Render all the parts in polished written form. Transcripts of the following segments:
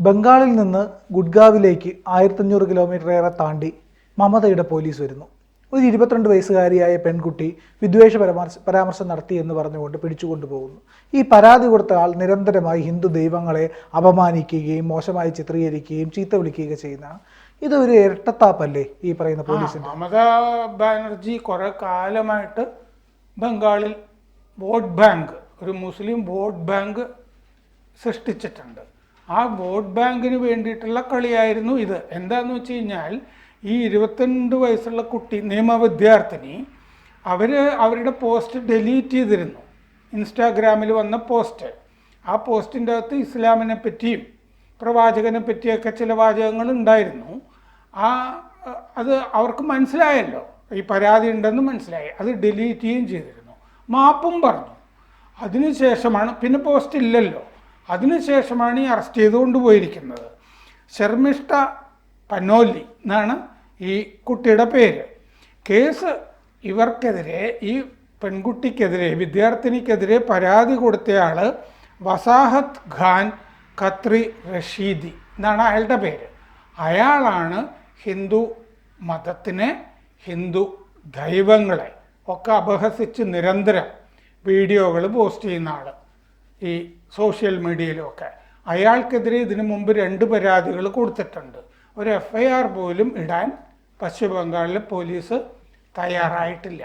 ബംഗാളിൽ നിന്ന് ഗുഡ്ഗാവിലേക്ക് 1500 കിലോമീറ്ററേറെ താണ്ടി മമതയുടെ പോലീസ് വരുന്നു. ഒരു 22 വയസ്സുകാരിയായ പെൺകുട്ടി വിദ്വേഷ പരാമർശം നടത്തി എന്ന് പറഞ്ഞുകൊണ്ട് പിടിച്ചുകൊണ്ടുപോകുന്നു. ഈ പരാതി കൊടുത്ത ആൾ നിരന്തരമായി ഹിന്ദു ദൈവങ്ങളെ അപമാനിക്കുകയും മോശമായി ചിത്രീകരിക്കുകയും ചീത്ത വിളിക്കുകയും ചെയ്യുന്നതാണ്. ഇതൊരു ഇരട്ടത്താപ്പല്ലേ ഈ പറയുന്ന പോലീസിന്? മമതാ ബാനർജി കുറെ കാലമായിട്ട് ബംഗാളിൽ വോട്ട് ബാങ്ക്, ഒരു മുസ്ലിം വോട്ട് ബാങ്ക് സൃഷ്ടിച്ചിട്ടുണ്ട്. ആ വോട്ട് ബാങ്കിന് വേണ്ടിയിട്ടുള്ള കളിയായിരുന്നു ഇത്. എന്താണെന്ന് വെച്ച് കഴിഞ്ഞാൽ, ഈ 22 വയസ്സുള്ള കുട്ടി, നിയമ വിദ്യാർത്ഥിനി, അവരുടെ പോസ്റ്റ് ഡിലീറ്റ് ചെയ്തിരുന്നു. ഇൻസ്റ്റാഗ്രാമിൽ വന്ന പോസ്റ്റ്. ആ പോസ്റ്റിൻ്റെ അകത്ത് ഇസ്ലാമിനെ പറ്റിയും പ്രവാചകനെ പറ്റിയൊക്കെ ചില വാചകങ്ങൾ ഉണ്ടായിരുന്നു. അത് അവർക്ക് മനസ്സിലായല്ലോ, ഈ പരാതി ഉണ്ടെന്ന് മനസ്സിലായി. അത് ഡിലീറ്റ് ചെയ്യുകയും ചെയ്തിരുന്നു, മാപ്പും പറഞ്ഞു. അതിനുശേഷമാണ്, പിന്നെ പോസ്റ്റ് ഇല്ലല്ലോ, അതിനുശേഷമാണ് ഈ അറസ്റ്റ് ചെയ്ത് കൊണ്ടുപോയിരിക്കുന്നത്. ശർമിഷ്ഠ പനോലി എന്നാണ് ഈ കുട്ടിയുടെ പേര്. കേസ് ഇവർക്കെതിരെ, ഈ പെൺകുട്ടിക്കെതിരെ, വിദ്യാർത്ഥിനിക്കെതിരെ പരാതി കൊടുത്തയാൾ വസാഹത്ത് ഖാൻ ഖത്രി റഷീദി എന്നാണ് അയാളുടെ പേര്. അയാളാണ് ഹിന്ദു മതത്തിനെ, ഹിന്ദു ദൈവങ്ങളെ ഒക്കെ അപഹസിച്ച് നിരന്തരം വീഡിയോകൾ പോസ്റ്റ് ചെയ്യുന്ന ആൾ ഈ സോഷ്യൽ മീഡിയയിലൊക്കെ. അയാൾക്കെതിരെ ഇതിനു മുമ്പ് 2 പരാതികൾ കൊടുത്തിട്ടുണ്ട്. ഒരു FIR പോലും ഇടാൻ പശ്ചിമ ബംഗാളിലെ പോലീസ് തയ്യാറായിട്ടില്ല.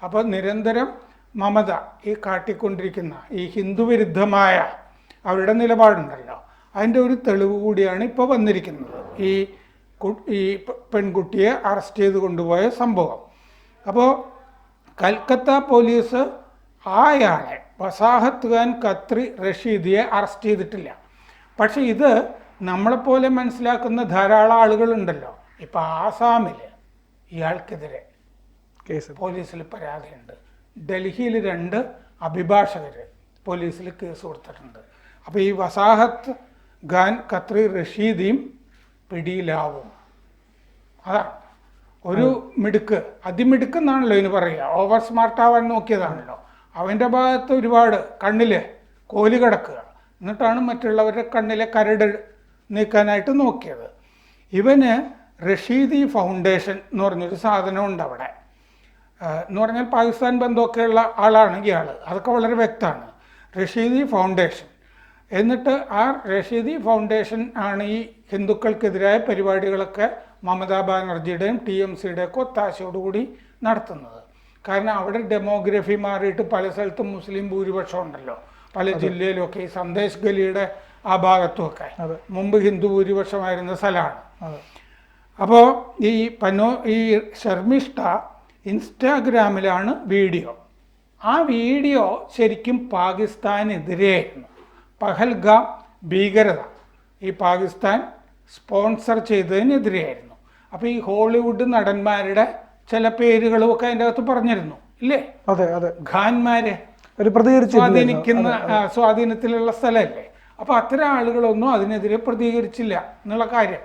അപ്പോൾ നിരന്തരം മമത ഈ കാട്ടിക്കൊണ്ടിരിക്കുന്ന ഈ ഹിന്ദുവിരുദ്ധമായ അവരുടെ നിലപാടുണ്ടല്ലോ, അതിൻ്റെ ഒരു തെളിവ് കൂടിയാണ് ഇപ്പോൾ വന്നിരിക്കുന്നത്, ഈ പെൺകുട്ടിയെ അറസ്റ്റ് ചെയ്ത് കൊണ്ടുപോയ സംഭവം. അപ്പോൾ കൽക്കത്ത പോലീസ് അയാളെ, വസാഹത്ത് ഖാൻ ഖത്രി റഷീദിയെ അറസ്റ്റ് ചെയ്തിട്ടില്ല. പക്ഷെ ഇത് നമ്മളെപ്പോലെ മനസ്സിലാക്കുന്ന ധാരാളം ആളുകളുണ്ടല്ലോ. ഇപ്പം ആസാമിൽ ഇയാൾക്കെതിരെ പോലീസിൽ പരാതിയുണ്ട്. ഡൽഹിയിൽ 2 അഭിഭാഷകർ പോലീസിൽ കേസ് കൊടുത്തിട്ടുണ്ട്. അപ്പോൾ ഈ വസാഹത്ത് ഖാൻ ഖത്രി റഷീദിയും പിടിയിലാവും. അതാണ് ഒരു മിടുക്ക്, അതിമിടുക്കെന്നാണല്ലോ ഇതിന് പറയുക. ഓവർ സ്മാർട്ടാവാൻ നോക്കിയതാണല്ലോ. അവൻ്റെ ഭാഗത്ത് ഒരുപാട് കണ്ണിൽ കോലി കിടക്കുക, എന്നിട്ടാണ് മറ്റുള്ളവരുടെ കണ്ണിലെ കരട് നീക്കാനായിട്ട് നോക്കിയത്. ഇവന് റഷീദി ഫൗണ്ടേഷൻ എന്ന് പറഞ്ഞൊരു സാധനമുണ്ട് അവിടെ. എന്ന് പറഞ്ഞാൽ പാകിസ്ഥാൻ ബന്ധമൊക്കെയുള്ള ആളാണ് ഇയാൾ, അതൊക്കെ വളരെ വ്യക്തമാണ്. റഷീദി ഫൗണ്ടേഷൻ. എന്നിട്ട് ആ റഷീദി ഫൗണ്ടേഷൻ ആണ് ഈ ഹിന്ദുക്കൾക്കെതിരായ പരിപാടികളൊക്കെ മമതാ ബാനർജിയുടെയും TMCയുടെയും ഒക്കെ ഒത്താശയോടുകൂടി നടത്തുന്നത്. കാരണം അവിടെ ഡെമോഗ്രഫി മാറിയിട്ട് പല സ്ഥലത്തും മുസ്ലിം ഭൂരിപക്ഷം ഉണ്ടല്ലോ, പല ജില്ലയിലുമൊക്കെ. ഈ സന്ദേശ് ഗലിയുടെ ആ ഭാഗത്തുമൊക്കെ മുമ്പ് ഹിന്ദു ഭൂരിപക്ഷമായിരുന്ന സ്ഥലമാണ്. അപ്പോൾ ഈ ശർമിഷ്ഠ ഇൻസ്റ്റാഗ്രാമിലാണ് വീഡിയോ. ആ വീഡിയോ ശരിക്കും പാകിസ്ഥാനെതിരെയായിരുന്നു. പഹൽഗാം ഭീകരത ഈ പാകിസ്ഥാൻ സ്പോൺസർ ചെയ്തതിനെതിരെയായിരുന്നു. അപ്പോൾ ഈ ഹോളിവുഡ് നടന്മാരുടെ ചില പേരുകളുമൊക്കെ അതിൻ്റെ അകത്ത് പറഞ്ഞിരുന്നു, ഇല്ലേ? അതെ അതെ. ഖാൻമാരെ സ്വാധീനത്തിലുള്ള സ്ഥലമല്ലേ. അപ്പോൾ അത്തരം ആളുകളൊന്നും അതിനെതിരെ പ്രതികരിച്ചില്ല എന്നുള്ള കാര്യം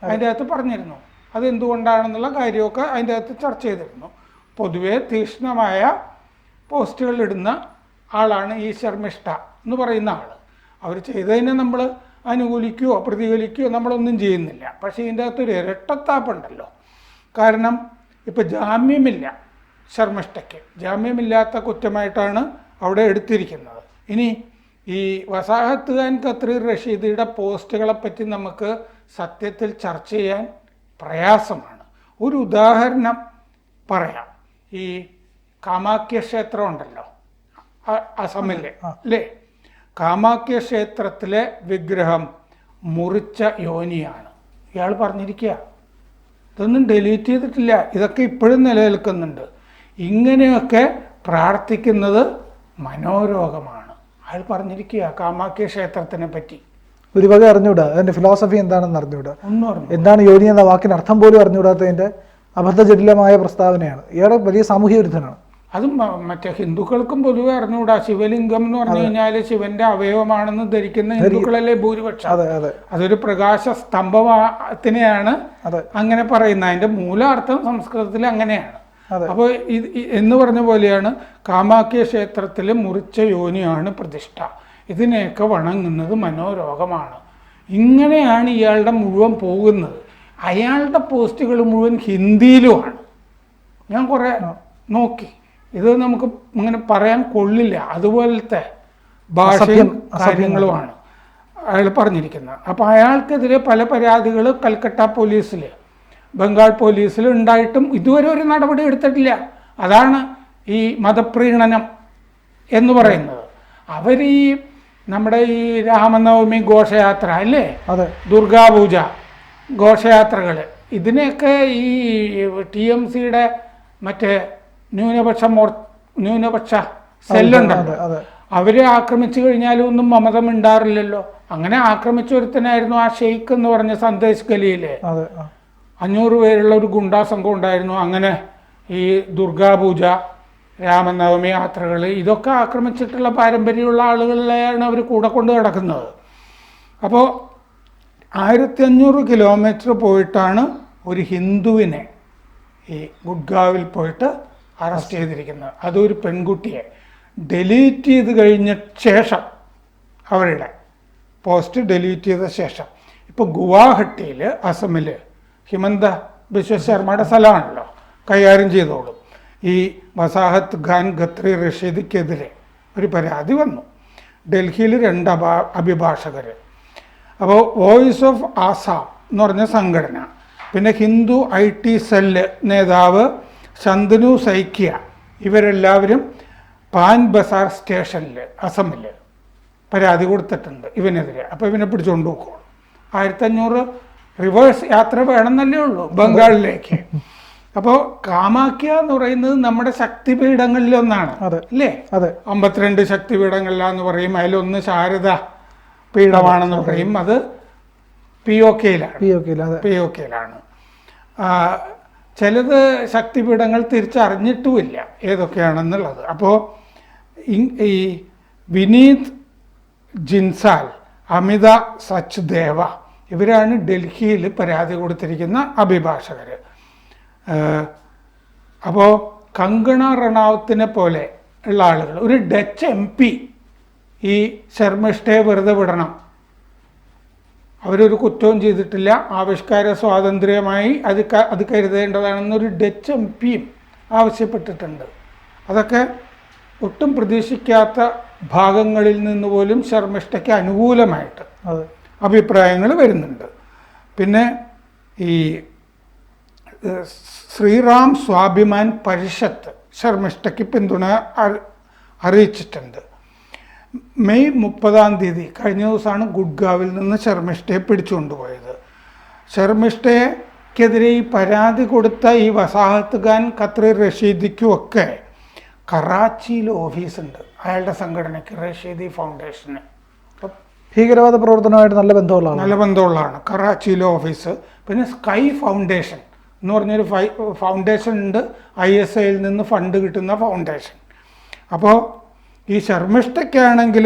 അതിൻ്റെ അകത്ത് പറഞ്ഞിരുന്നു. അതെന്തുകൊണ്ടാണെന്നുള്ള കാര്യമൊക്കെ അതിൻ്റെ അകത്ത് ചർച്ച ചെയ്തിരുന്നു. പൊതുവേ തീക്ഷ്ണമായ പോസ്റ്റുകൾ ഇടുന്ന ആളാണ് ഈ ശർമിഷ്ഠ എന്ന് പറയുന്ന ആൾ. അവർ ചെയ്തതിനെ നമ്മൾ അനുകൂലിക്കുകയോ പ്രതികൂലിക്കുകയോ നമ്മളൊന്നും ചെയ്യുന്നില്ല. പക്ഷേ ഇതിൻ്റെ അകത്തൊരു ഇരട്ടത്താപ്പുണ്ടല്ലോ. കാരണം ഇപ്പോൾ ജാമ്യമില്ല ശർമിഷ്ഠയ്ക്ക്. ജാമ്യമില്ലാത്ത കുറ്റമായിട്ടാണ് അവിടെ എടുത്തിരിക്കുന്നത്. ഇനി ഈ വസാഹത്ത് ഖാൻ ഖത്രി റഷീദിയുടെ പോസ്റ്റുകളെപ്പറ്റി നമുക്ക് സത്യത്തിൽ ചർച്ച ചെയ്യാൻ പ്രയാസമാണ്. ഒരു ഉദാഹരണം പറയാം. ഈ കാമാഖ്യ ക്ഷേത്രം ഉണ്ടല്ലോ അസമിലെ, അല്ലേ? കാമാഖ്യ ക്ഷേത്രത്തിലെ വിഗ്രഹം മുറിച്ച യോനിയാണ്. ഇയാൾ പറഞ്ഞിരിക്കുക, ഇതൊന്നും ഡിലീറ്റ് ചെയ്തിട്ടില്ല, ഇതൊക്കെ ഇപ്പോഴും നിലനിൽക്കുന്നുണ്ട്. ഇങ്ങനെയൊക്കെ പ്രാർത്ഥിക്കുന്നത് മനോരോഗമാണ്. അയാൾ പറഞ്ഞിരിക്കുക കാമാഖ്യ ക്ഷേത്രത്തിനെ പറ്റി. ഒരു വക അറിഞ്ഞൂടാ, അതിന്റെ ഫിലോസഫി എന്താണെന്ന് അറിഞ്ഞൂടാ, ഒന്നും അറിഞ്ഞു, എന്താണ് യോനി എന്ന വാക്കിന് അർത്ഥം പോലും അറിഞ്ഞുകൂടാത്തതിന്റെ അബദ്ധജടിലമായ പ്രസ്താവനയാണ്. ഇയാളെ വലിയ സാമൂഹ്യ വിരുദ്ധനാണ്. അതും മറ്റേ ഹിന്ദുക്കൾക്കും പൊതുവെ അറിഞ്ഞുകൂടാ. ശിവലിംഗം എന്ന് പറഞ്ഞു കഴിഞ്ഞാൽ ശിവന്റെ അവയവമാണെന്ന് ധരിക്കുന്ന ഹിന്ദുക്കളല്ലേ ഭൂരിപക്ഷം. അതൊരു പ്രകാശ സ്തംഭത്തിനെയാണ് അങ്ങനെ പറയുന്നത്. അതിന്റെ മൂലാർത്ഥം സംസ്കൃതത്തിൽ അങ്ങനെയാണ്. അപ്പോൾ എന്ന് പറഞ്ഞ പോലെയാണ് കാമാഖ്യ ക്ഷേത്രത്തിൽ മുറിച്ച യോനിയാണ് പ്രതിഷ്ഠ. ഇതിനെയൊക്കെ വണങ്ങുന്നത് മനോരോഗമാണ്. ഇങ്ങനെയാണ് ഇയാളുടെ മുഴുവൻ പോകുന്നത്. അയാളുടെ പോസ്റ്റുകൾ മുഴുവൻ ഹിന്ദിയിലുമാണ്. ഞാൻ കുറേ നോക്കി, ഇത് നമുക്ക് ഇങ്ങനെ പറയാൻ കൊള്ളില്ല, അതുപോലത്തെ ഭാഷയും കാര്യങ്ങളുമാണ് അയാൾ പറഞ്ഞിരിക്കുന്നത്. അപ്പോൾ അയാൾക്കെതിരെ പല പരാതികൾ കൽക്കട്ട പോലീസിൽ, ബംഗാൾ പോലീസിൽ ഉണ്ടായിട്ടും ഇതുവരെ ഒരു നടപടി എടുത്തിട്ടില്ല. അതാണ് ഈ മതപ്രീണനം എന്ന് പറയുന്നത്. അവർ ഈ നമ്മുടെ ഈ രാമനവമി ഘോഷയാത്ര അല്ലേ, ദുർഗാപൂജ ഘോഷയാത്രകൾ, ഇതിനെയൊക്കെ ഈ TMCയുടെ മറ്റേ ന്യൂനപക്ഷ സെല്ലുണ്ടല്ലോ, അവരെ ആക്രമിച്ചു കഴിഞ്ഞാലും ഒന്നും മമത മിണ്ടാറില്ലല്ലോ. അങ്ങനെ ആക്രമിച്ച ഒരുത്തനായിരുന്നു ആ ഷെയ്ഖ് എന്ന് പറഞ്ഞ സന്ദേശ് ഗലിയിലെ 500 പേരുള്ള ഒരു ഗുണ്ടാ സംഘം ഉണ്ടായിരുന്നു. അങ്ങനെ ഈ ദുർഗാപൂജ, രാമനവമി യാത്രകൾ ഇതൊക്കെ ആക്രമിച്ചിട്ടുള്ള പാരമ്പര്യമുള്ള ആളുകളിലെയാണ് അവർ കൂടെ കൊണ്ട് കിടക്കുന്നത്. അപ്പോൾ 1500 കിലോമീറ്റർ പോയിട്ടാണ് ഒരു ഹിന്ദുവിനെ ഈ ഗുഡ്ഗാവിൽ പോയിട്ട് അറസ്റ്റ് ചെയ്തിരിക്കുന്നത്. അതൊരു പെൺകുട്ടിയെ ഡിലീറ്റ് ചെയ്ത് കഴിഞ്ഞ ശേഷം, അവരുടെ പോസ്റ്റ് ഡിലീറ്റ് ചെയ്ത ശേഷം. ഇപ്പോൾ ഗുവാഹട്ടിയിൽ, അസമിൽ ഹിമന്ത ബിശ്വ ശർമ്മയുടെ സ്ഥലമാണല്ലോ, കൈകാര്യം ചെയ്തോളും. ഈ വസാഹത്ത് ഖാൻ ഖത്രി റഷീദിക്കെതിരെ ഒരു പരാതി വന്നു. ഡൽഹിയിൽ 2 അഭിഭാഷകർ. അപ്പോൾ വോയിസ് ഓഫ് ആസാം എന്ന് പറഞ്ഞ സംഘടന, പിന്നെ ഹിന്ദു IT സെല്ല് നേതാവ് ശന്തനു സൈക്കിയ, ഇവരെല്ലാവരും പാൻ ബസാർ സ്റ്റേഷനിൽ അസമിൽ പരാതി കൊടുത്തിട്ടുണ്ട് ഇവനെതിരെ. അപ്പോൾ ഇവനെ പിടിച്ചുകൊണ്ട് പോക്കോളും. 1500 റിവേഴ്സ് യാത്ര വേണമെന്നല്ലേ ഉള്ളൂ ബംഗാളിലേക്ക്. അപ്പോൾ കാമാഖ്യ എന്ന് പറയുന്നത് നമ്മുടെ ശക്തിപീഠങ്ങളിലൊന്നാണ് അല്ലേ. 52 ശക്തിപീഠങ്ങളിലാന്ന് പറയും. അതിലൊന്ന് ശാരദ പീഠമാണെന്ന് പറയും. അത് POKയിലാണ്. ചിലത് ശക്തിപീഠങ്ങൾ തിരിച്ചറിഞ്ഞിട്ടുമില്ല ഏതൊക്കെയാണെന്നുള്ളത്. അപ്പോൾ ഈ വിനീത് ജിൻസാൽ, അമിത സച്ദേവ, ഇവരാണ് ഡൽഹിയിൽ പരാതി കൊടുത്തിരിക്കുന്ന അഭിഭാഷകർ. അപ്പോൾ കങ്കണ റണാവത്തിനെ പോലെ ഉള്ള ആളുകൾ, ഒരു ഡച്ച് MP ഈ ശർമ്മിഷ്ഠയെ വെറുതെ വിടണം, അവരൊരു കുറ്റവും ചെയ്തിട്ടില്ല, ആവിഷ്കാര സ്വാതന്ത്ര്യമായി അത് കരുതേണ്ടതാണെന്നൊരു ഡച്ച് MP ആവശ്യപ്പെട്ടിട്ടുണ്ട്. അതൊക്കെ ഒട്ടും പ്രതീക്ഷിക്കാത്ത ഭാഗങ്ങളിൽ നിന്ന് പോലും ശർമ്മിഷ്ഠയ്ക്ക് അനുകൂലമായിട്ട് അഭിപ്രായങ്ങൾ വരുന്നുണ്ട്. പിന്നെ ഈ ശ്രീറാം സ്വാഭിമാൻ പരിഷത്ത് ശർമ്മിഷ്ഠയ്ക്ക് പിന്തുണ അറിയിച്ചിട്ടുണ്ട്. മെയ് 30 കഴിഞ്ഞ ദിവസമാണ് ഗുഡ്ഗാവിൽ നിന്ന് ശർമ്മിഷ്ഠയെ പിടിച്ചുകൊണ്ടുപോയത്. ശർമ്മിഷ്ഠയ്ക്കെതിരെ ഈ പരാതി കൊടുത്ത ഈ വസാഹത്ത് ഖാൻ ഖത്രി റഷീദിക്കുമൊക്കെ കറാച്ചിയിൽ ഓഫീസുണ്ട്, അയാളുടെ സംഘടനയ്ക്ക്, റഷീദി ഫൗണ്ടേഷന്. ഭീകരവാദ പ്രവർത്തനമായിട്ട് നല്ല ബന്ധമുള്ളതാണ് കറാച്ചിയിലെ ഓഫീസ്. പിന്നെ സ്കൈ ഫൗണ്ടേഷൻ എന്ന് പറഞ്ഞൊരു ഫൗണ്ടേഷൻ ഉണ്ട്, ISIൽ നിന്ന് ഫണ്ട് കിട്ടുന്ന ഫൗണ്ടേഷൻ. അപ്പോൾ ഈ ശർമ്മിഷ്ഠയ്ക്കാണെങ്കിൽ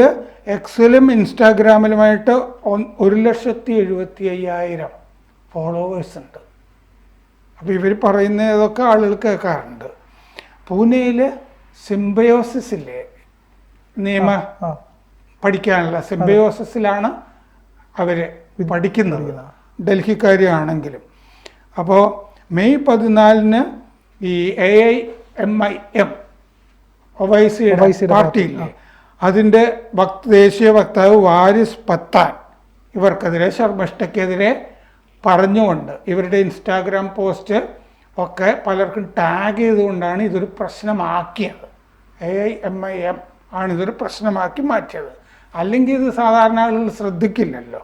എക്സിലും ഇൻസ്റ്റാഗ്രാമിലുമായിട്ട് 1,75,000 ഫോളോവേഴ്സ് ഉണ്ട്. അപ്പോൾ ഇവർ പറയുന്ന ഏതൊക്കെ ആളുകൾ കേൾക്കാറുണ്ട്. പൂനെയിൽ സിംബയോസിസിലെ നിയമ പഠിക്കാനുള്ള സിംബയോസിസിലാണ് അവർ പഠിക്കുന്നത്, ഡൽഹിക്കാരിയാണെങ്കിലും. അപ്പോൾ മെയ് 14 ഈ AIMIM ഒവൈസിയുടെ പാർട്ടിയില്ലേ, അതിൻ്റെ ദേശീയ വക്താവ് വാരിസ് പത്താൻ ഇവർക്കെതിരെ, ശർമ്മിഷ്ഠയ്ക്കെതിരെ പറഞ്ഞുകൊണ്ട് ഇവരുടെ ഇൻസ്റ്റാഗ്രാം പോസ്റ്റ് ഒക്കെ പലർക്കും ടാഗ് ചെയ്തുകൊണ്ടാണ് ഇതൊരു പ്രശ്നമാക്കിയത്. AIMIM ആണ് ഇതൊരു പ്രശ്നമാക്കി മാറ്റിയത്. അല്ലെങ്കിൽ ഇത് സാധാരണ ആളുകൾ ശ്രദ്ധിക്കില്ലല്ലോ.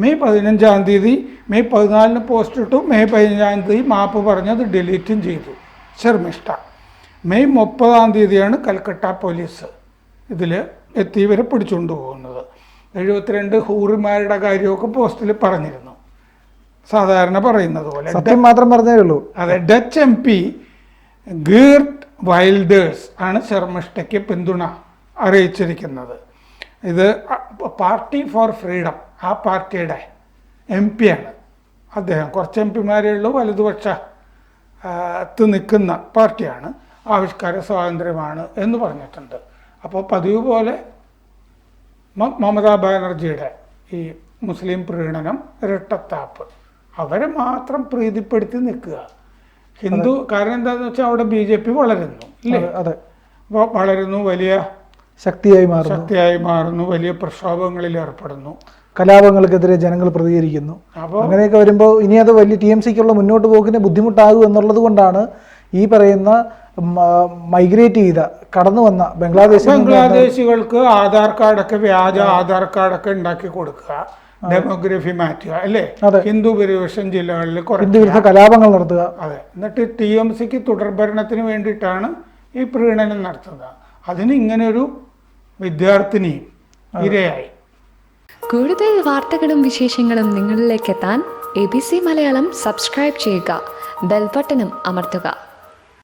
മെയ് 15 മെയ് 14 പോസ്റ്റ് ഇട്ടു, മെയ് 15 മാപ്പ് പറഞ്ഞത് ഡിലീറ്റും ചെയ്തു ശർമ്മിഷ്ഠ. മെയ് 30 കൽക്കട്ട പോലീസ് ഇതിൽ എത്തി ഇവരെ പിടിച്ചുകൊണ്ട് പോകുന്നത്. 72 ഹൂറിമാരുടെ കാര്യമൊക്കെ പോസ്റ്റിൽ പറഞ്ഞിരുന്നു, സാധാരണ പറയുന്നത് പോലെ. സത്യം മാത്രം പറഞ്ഞേ ഉള്ളൂ. അതെ, ഡച്ച് MP ഗീർട്ട് വൈൽഡേഴ്സ് ആണ് ശർമ്മിഷ്ഠയ്ക്ക് പിന്തുണ അറിയിച്ചിരിക്കുന്നത്. ഇത് പാർട്ടി ഫോർ ഫ്രീഡം, ആ പാർട്ടിയുടെ MP ആണ് അദ്ദേഹം. കുറച്ച് MP-മാരേ ഉള്ളൂ, വലതുപക്ഷത്ത് നിൽക്കുന്ന പാർട്ടിയാണ്. ആവിഷ്കാര സ്വാതന്ത്ര്യമാണ് എന്ന് പറഞ്ഞിട്ടുണ്ട്. അപ്പോൾ പതിവ് പോലെ മമതാ ബാനർജിയുടെ ഈ മുസ്ലിം പ്രീണനം, ഇരട്ടത്താപ്പ്, അവരെ മാത്രം പ്രീതിപ്പെടുത്തി നിൽക്കുക. ഹിന്ദു കാരണം എന്താണെന്ന് വെച്ചാൽ അവിടെ BJP വളരുന്നു അല്ലേ? വളരുന്നു, വലിയ ശക്തിയായി മാറുന്നു, വലിയ പ്രക്ഷോഭങ്ങളിൽ ഏർപ്പെടുന്നു, കലാപങ്ങൾക്കെതിരെ ജനങ്ങൾ പ്രതികരിക്കുന്നു. അപ്പോൾ അങ്ങനെയൊക്കെ വരുമ്പോൾ ഇനി അത് വലിയ TMCക്കുള്ള മുന്നോട്ട് പോക്കിന് ബുദ്ധിമുട്ടാകും എന്നുള്ളത് കൊണ്ടാണ് ഈ പറയുന്ന മൈഗ്രേറ്റ് ചെയ്ത കടന്നു വന്ന ബംഗ്ലാദേശികൾക്ക് ആധാർ കാർഡൊക്കെ, വ്യാജ ആധാർ കാർഡൊക്കെ ഉണ്ടാക്കി കൊടുക്കുക, ഡെമോഗ്രഫി മാറ്റുക അല്ലേ, ഹിന്ദു ഭൂരിപക്ഷം ജില്ലകളിൽ കലാപങ്ങൾ നടത്തുക. അതെ, എന്നിട്ട് TMCക്ക് തുടർഭരണത്തിന് വേണ്ടിയിട്ടാണ് ഈ പ്രീണനം നടത്തുന്നത്. അതിന് ഇങ്ങനൊരു വിദ്യാർത്ഥിനിയും ഇരയായി. കൂടുതൽ വാർത്തകളും വിശേഷങ്ങളും നിങ്ങളിലേക്ക് എത്താൻ ABC മലയാളം സബ്സ്ക്രൈബ് ചെയ്യുക, ബെൽബട്ടനും അമർത്തുക.